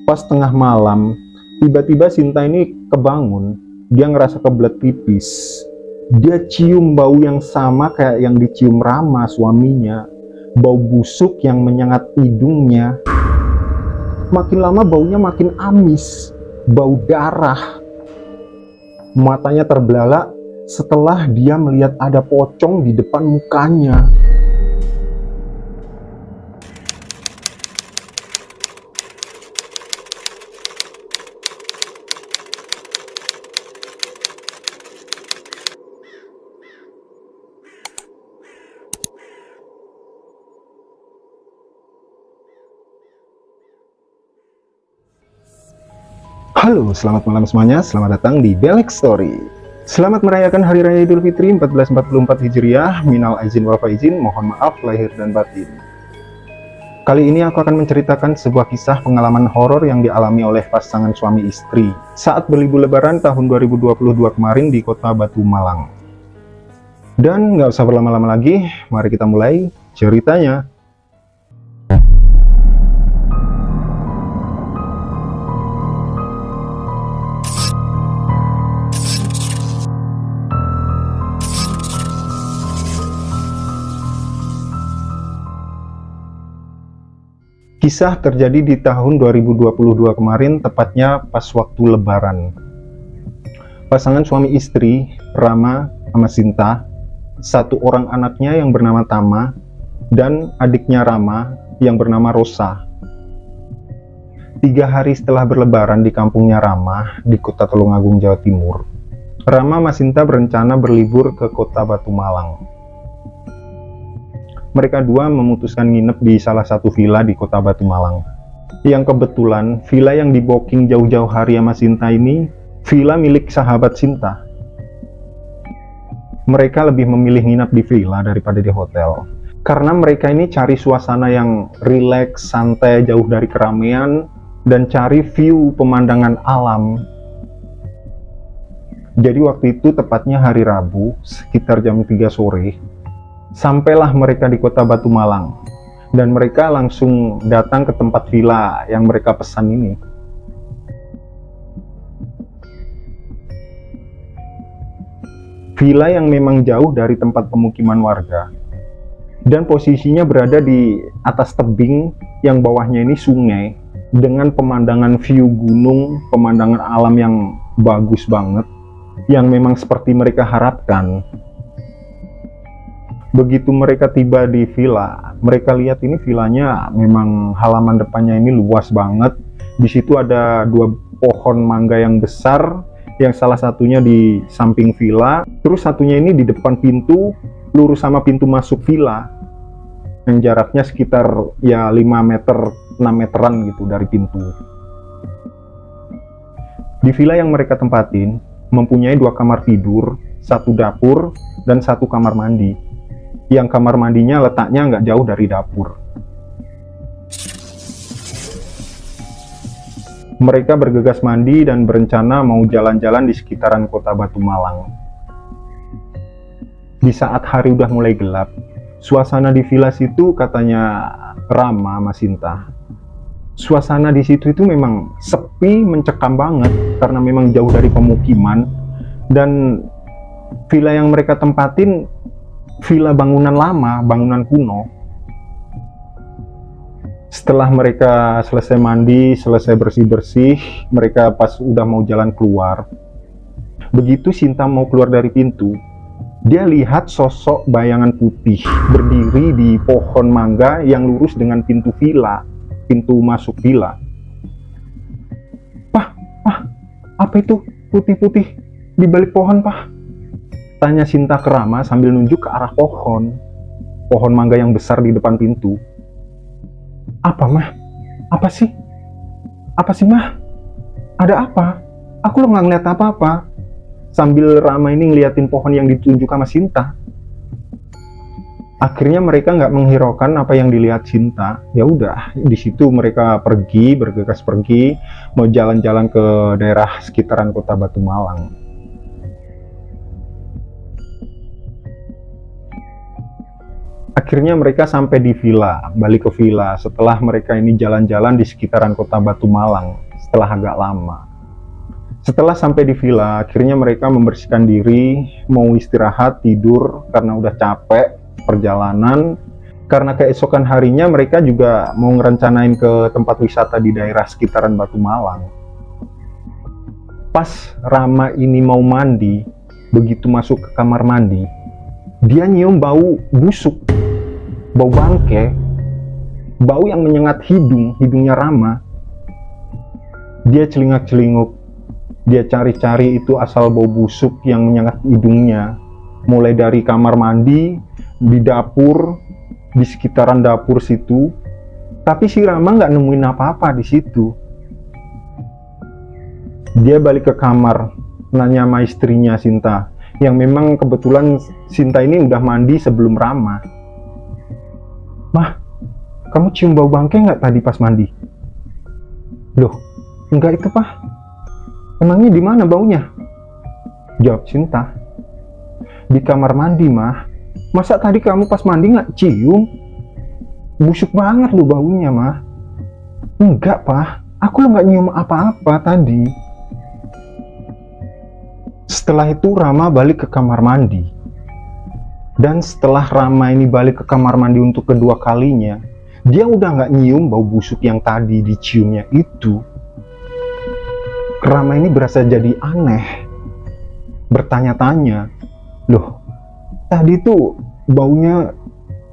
Pas tengah malam, tiba-tiba Sinta ini kebangun. Dia ngerasa kebelet pipis. Dia cium bau yang sama kayak yang dicium Rama, suaminya. Bau busuk yang menyengat hidungnya. Makin lama baunya makin amis, bau darah. Matanya terbelalak setelah dia melihat ada pocong di depan mukanya. Halo, selamat malam semuanya. Selamat datang di Belek Story. Selamat merayakan Hari Raya Idul Fitri 1444 Hijriah. Minal aizin wal faizin, mohon maaf lahir dan batin. Kali ini aku akan menceritakan sebuah kisah pengalaman horor yang dialami oleh pasangan suami istri saat berlibur lebaran tahun 2022 kemarin di kota Batu Malang. Dan nggak usah berlama-lama lagi, mari kita mulai ceritanya. Kisah terjadi di tahun 2022 kemarin, tepatnya pas waktu lebaran. Pasangan suami istri, Rama sama Sinta, satu orang anaknya yang bernama Tama, dan adiknya Rama yang bernama Rosa. 3 hari setelah berlebaran di kampungnya Rama, di kota Tulungagung, Jawa Timur, Rama sama Sinta berencana berlibur ke kota Batu Malang. Mereka dua memutuskan nginep di salah satu villa di kota Batu Malang. Yang kebetulan, villa yang di-booking jauh-jauh hari sama Sinta ini, villa milik sahabat Sinta. Mereka lebih memilih nginap di villa daripada di hotel. Karena mereka ini cari suasana yang rileks, santai, jauh dari keramaian, dan cari view pemandangan alam. Jadi waktu itu tepatnya hari Rabu, sekitar jam 3 sore, sampailah mereka di kota Batu Malang, dan mereka langsung datang ke tempat villa yang mereka pesan ini. Villa yang memang jauh dari tempat pemukiman warga, dan posisinya berada di atas tebing yang bawahnya ini sungai, dengan pemandangan view gunung, pemandangan alam yang bagus banget, yang memang seperti mereka harapkan. Begitu mereka tiba di villa, mereka lihat ini villanya memang halaman depannya ini luas banget. Di situ ada 2 pohon mangga yang besar, yang salah satunya di samping villa, terus satunya ini di depan pintu, lurus sama pintu masuk villa, yang jaraknya sekitar ya 5 meter, 6 meteran gitu dari pintu. Di villa yang mereka tempatin, mempunyai 2 kamar tidur, 1 dapur, dan 1 kamar mandi. Yang kamar mandinya letaknya nggak jauh dari dapur. Mereka bergegas mandi dan berencana mau jalan-jalan di sekitaran kota Batu Malang. Di saat hari udah mulai gelap, suasana di villa situ, katanya Rama sama Sinta, suasana di situ itu memang sepi, mencekam banget karena memang jauh dari pemukiman, dan villa yang mereka tempatin villa bangunan lama, bangunan kuno. Setelah mereka selesai mandi, selesai bersih-bersih, mereka pas udah mau jalan keluar. Begitu Sinta mau keluar dari pintu, dia lihat sosok bayangan putih berdiri di pohon mangga yang lurus dengan pintu villa, pintu masuk villa. "Pah, apa itu putih-putih di balik pohon, Pah?" tanya Sinta ke Rama sambil nunjuk ke arah pohon mangga yang besar di depan pintu. "Apa, Mah? Apa sih, Mah? Ada apa? Aku lo nggak ngeliat apa-apa." Sambil Rama ini ngeliatin pohon yang ditunjuk sama Sinta. Akhirnya mereka nggak menghiraukan apa yang dilihat Sinta. Ya udah, di situ mereka bergegas pergi, mau jalan-jalan ke daerah sekitaran kota Batu Malang. Akhirnya mereka sampai di villa, balik ke villa setelah mereka ini jalan-jalan di sekitaran kota Batu Malang setelah agak lama. Setelah sampai di villa, akhirnya mereka membersihkan diri, mau istirahat, tidur karena udah capek perjalanan. Karena keesokan harinya mereka juga mau ngerencanain ke tempat wisata di daerah sekitaran Batu Malang. Pas Rama ini mau mandi, begitu masuk ke kamar mandi, dia nyium bau busuk, bau bangke, bau yang menyengat hidungnya Rama. Dia celingak-celinguk, dia cari-cari itu asal bau busuk yang menyengat hidungnya, mulai dari kamar mandi, di dapur, di sekitaran dapur situ. Tapi si Rama nggak nemuin apa-apa di situ. Dia balik ke kamar, nanya sama istrinya Sinta, yang memang kebetulan Sinta ini udah mandi sebelum Rama. "Mah, kamu cium bau bangke nggak tadi pas mandi?" "Loh, enggak itu, Pak. Emangnya di mana baunya?" Jawab Sinta. "Di kamar mandi, Mah. Masa tadi kamu pas mandi nggak cium? Busuk banget lo baunya, Mah." "Enggak, Pak. Aku lo nggak nyium apa-apa tadi." Setelah itu Rama balik ke kamar mandi. Dan setelah Rama ini balik ke kamar mandi untuk kedua kalinya, dia udah nggak nyium bau busuk yang tadi diciumnya itu. Rama ini berasa jadi aneh, bertanya-tanya, "Loh, tadi tuh baunya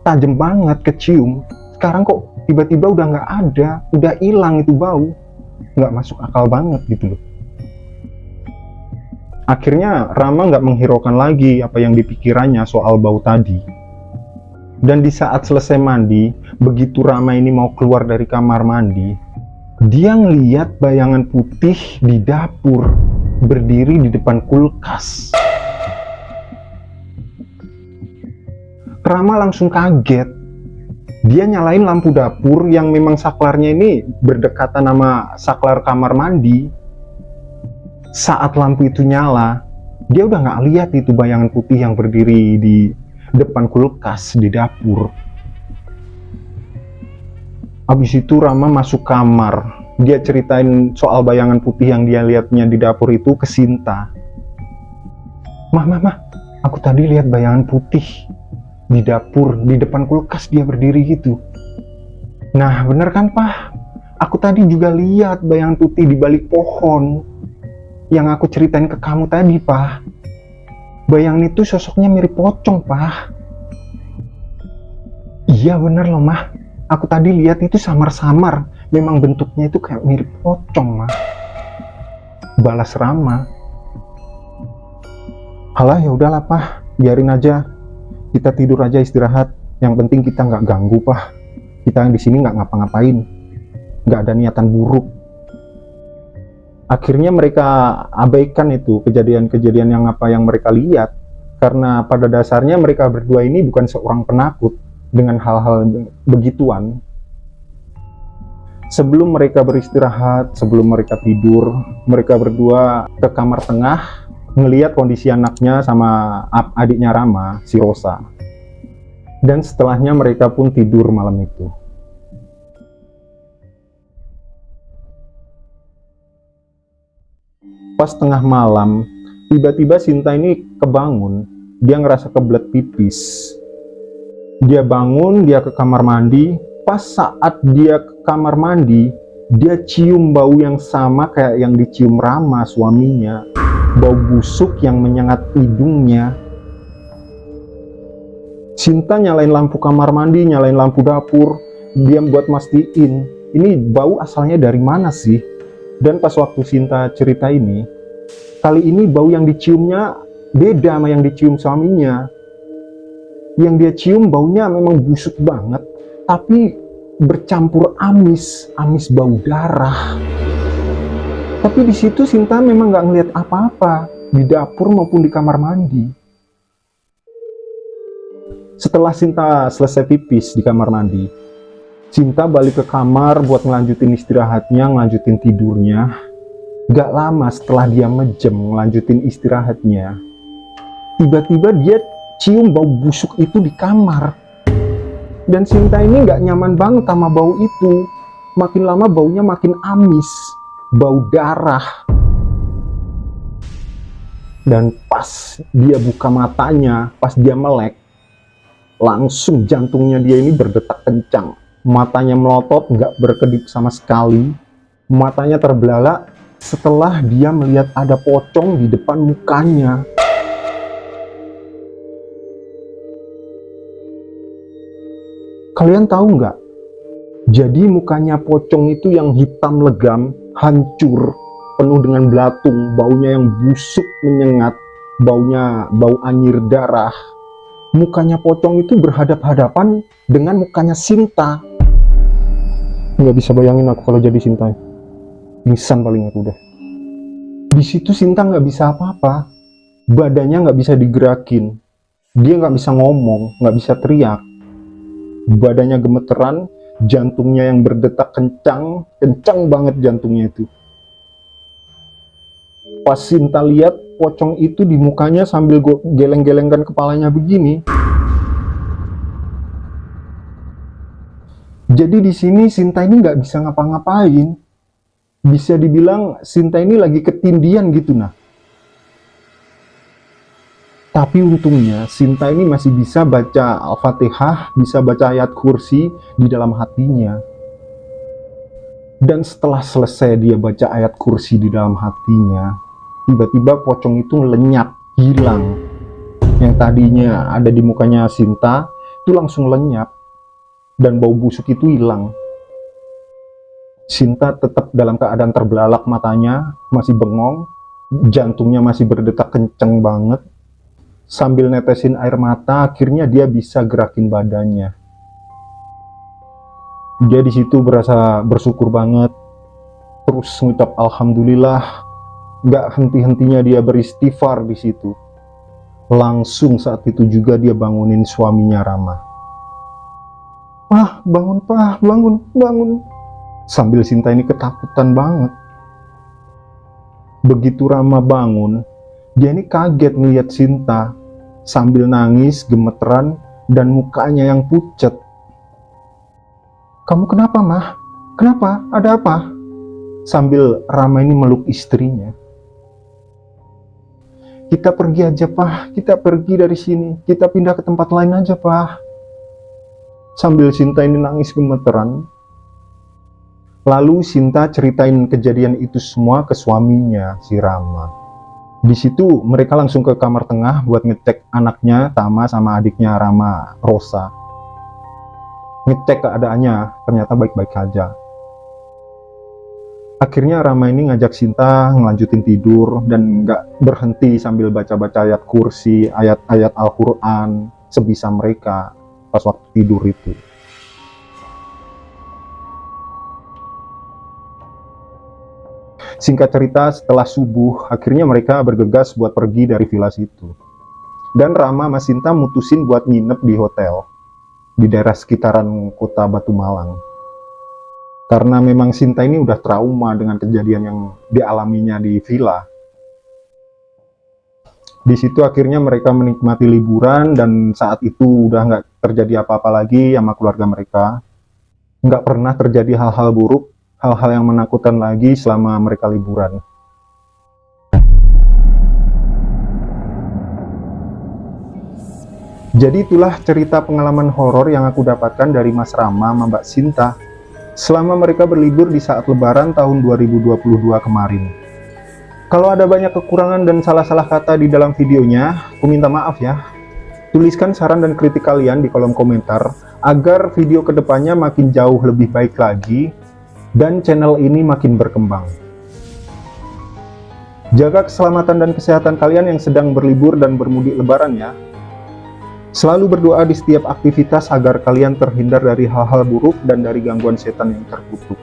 tajam banget kecium, sekarang kok tiba-tiba udah nggak ada, udah hilang itu bau." Nggak masuk akal banget gitu loh. Akhirnya Rama nggak menghiraukan lagi apa yang dipikirannya soal bau tadi. Dan di saat selesai mandi, begitu Rama ini mau keluar dari kamar mandi, dia ngeliat bayangan putih di dapur, berdiri di depan kulkas. Rama langsung kaget. Dia nyalain lampu dapur yang memang saklarnya ini berdekatan sama saklar kamar mandi. Saat lampu itu nyala, dia udah nggak lihat itu bayangan putih yang berdiri di depan kulkas di dapur. Habis itu Rama masuk kamar. Dia ceritain soal bayangan putih yang dia lihatnya di dapur itu ke Sinta. Mah, aku tadi lihat bayangan putih di dapur, di depan kulkas dia berdiri gitu." "Nah, bener kan, Pak? Aku tadi juga lihat bayangan putih di balik pohon yang aku ceritain ke kamu tadi, Pak. Bayangan itu sosoknya mirip pocong, Pak." "Iya bener loh, Mah. Aku tadi lihat itu samar-samar. Memang bentuknya itu kayak mirip pocong, Mah," balas Rama. "Alah, ya udahlah, Pak. Biarin aja. Kita tidur aja, istirahat. Yang penting kita nggak ganggu, Pak. Kita yang di sini nggak ngapa-ngapain. Nggak ada niatan buruk." Akhirnya mereka abaikan itu kejadian-kejadian yang mereka lihat, karena pada dasarnya mereka berdua ini bukan seorang penakut dengan hal-hal begituan. Sebelum mereka beristirahat, sebelum mereka tidur, mereka berdua ke kamar tengah ngelihat kondisi anaknya sama adiknya Rama, si Rosa. Dan setelahnya mereka pun tidur malam itu. Pas tengah malam, tiba-tiba Sinta ini kebangun. Dia ngerasa kebelet pipis. Dia bangun, dia ke kamar mandi. Pas saat dia ke kamar mandi, dia cium bau yang sama kayak yang dicium Rama, suaminya. Bau busuk yang menyengat hidungnya. Sinta nyalain lampu kamar mandi, nyalain lampu dapur. Dia buat mastiin, ini bau asalnya dari mana sih? Dan pas waktu Sinta cerita ini, kali ini bau yang diciumnya beda sama yang dicium suaminya. Yang dia cium baunya memang busuk banget, tapi bercampur amis bau darah. Tapi di situ Sinta memang nggak ngeliat apa-apa di dapur maupun di kamar mandi. Setelah Sinta selesai pipis di kamar mandi, Sinta balik ke kamar buat ngelanjutin istirahatnya, ngelanjutin tidurnya. Gak lama setelah dia mejem ngelanjutin istirahatnya, tiba-tiba dia cium bau busuk itu di kamar. Dan Sinta ini nggak nyaman banget sama bau itu. Makin lama baunya makin amis, bau darah. Dan pas dia buka matanya, pas dia melek, langsung jantungnya dia ini berdetak kencang. Matanya melotot, nggak berkedip sama sekali. Matanya terbelalak setelah dia melihat ada pocong di depan mukanya. Kalian tahu nggak? Jadi mukanya pocong itu yang hitam legam, hancur, penuh dengan belatung, baunya yang busuk menyengat, bau anyir darah. Mukanya pocong itu berhadap-hadapan dengan mukanya Sinta. Nggak bisa bayangin aku kalau jadi Sinta. Pingsan paling aku udah. Di situ Sinta nggak bisa apa-apa. Badannya nggak bisa digerakin. Dia nggak bisa ngomong, nggak bisa teriak. Badannya gemeteran, jantungnya yang berdetak kencang banget jantungnya itu. Pas Sinta lihat pocong itu di mukanya sambil geleng-gelengkan kepalanya begini. Jadi di sini Sinta ini nggak bisa ngapa-ngapain. Bisa dibilang Sinta ini lagi ketindian gitu nah. Tapi untungnya Sinta ini masih bisa baca Al-Fatihah, bisa baca ayat kursi di dalam hatinya. Dan setelah selesai dia baca ayat kursi di dalam hatinya, tiba-tiba pocong itu lenyap, hilang. Yang tadinya ada di mukanya Sinta, itu langsung lenyap. Dan bau busuk itu hilang. Sinta tetap dalam keadaan terbelalak matanya, masih bengong, jantungnya masih berdetak kenceng banget. Sambil netesin air mata, akhirnya dia bisa gerakin badannya. Dia di situ berasa bersyukur banget, terus ngucap alhamdulillah, gak henti-hentinya dia beristighfar di situ. Langsung saat itu juga dia bangunin suaminya Rama. "Pah, bangun pah, bangun, bangun." Sambil Sinta ini ketakutan banget. Begitu Rama bangun, dia ini kaget melihat Sinta sambil nangis, gemeteran, dan mukanya yang pucat. "Kamu kenapa, Mah? Kenapa? Ada apa?" Sambil Rama ini meluk istrinya. "Kita pergi aja, Pah. Kita pergi dari sini. Kita pindah ke tempat lain aja, Pah." Sambil Sinta ini nangis gemeteran. Lalu Sinta ceritain kejadian itu semua ke suaminya, si Rama. Di situ mereka langsung ke kamar tengah buat ngecek anaknya Tama sama adiknya Rama, Rosa. Ngecek keadaannya, ternyata baik-baik saja. Akhirnya Rama ini ngajak Sinta ngelanjutin tidur dan nggak berhenti sambil baca-baca ayat kursi, ayat-ayat Al-Quran sebisa mereka pas waktu tidur itu. Singkat cerita, setelah subuh, akhirnya mereka bergegas buat pergi dari villa situ. Dan Rama sama Sinta mutusin buat nginep di hotel di daerah sekitaran kota Batu Malang. Karena memang Sinta ini udah trauma dengan kejadian yang dialaminya di villa. Di situ akhirnya mereka menikmati liburan dan saat itu udah nggak terjadi apa-apa lagi sama keluarga mereka. Nggak pernah terjadi hal-hal buruk, hal-hal yang menakutkan lagi selama mereka liburan. Jadi itulah cerita pengalaman horor yang aku dapatkan dari Mas Rama sama Mbak Sinta selama mereka berlibur di saat lebaran tahun 2022 kemarin. Kalau ada banyak kekurangan dan salah-salah kata di dalam videonya, aku minta maaf ya. Tuliskan saran dan kritik kalian di kolom komentar agar video kedepannya makin jauh lebih baik lagi dan channel ini makin berkembang. Jaga keselamatan dan kesehatan kalian yang sedang berlibur dan bermudik lebaran ya. Selalu berdoa di setiap aktivitas agar kalian terhindar dari hal-hal buruk dan dari gangguan setan yang terkutuk.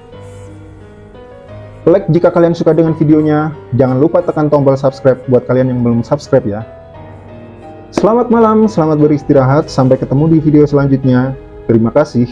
Like jika kalian suka dengan videonya, jangan lupa tekan tombol subscribe buat kalian yang belum subscribe ya. Selamat malam, selamat beristirahat, sampai ketemu di video selanjutnya. Terima kasih.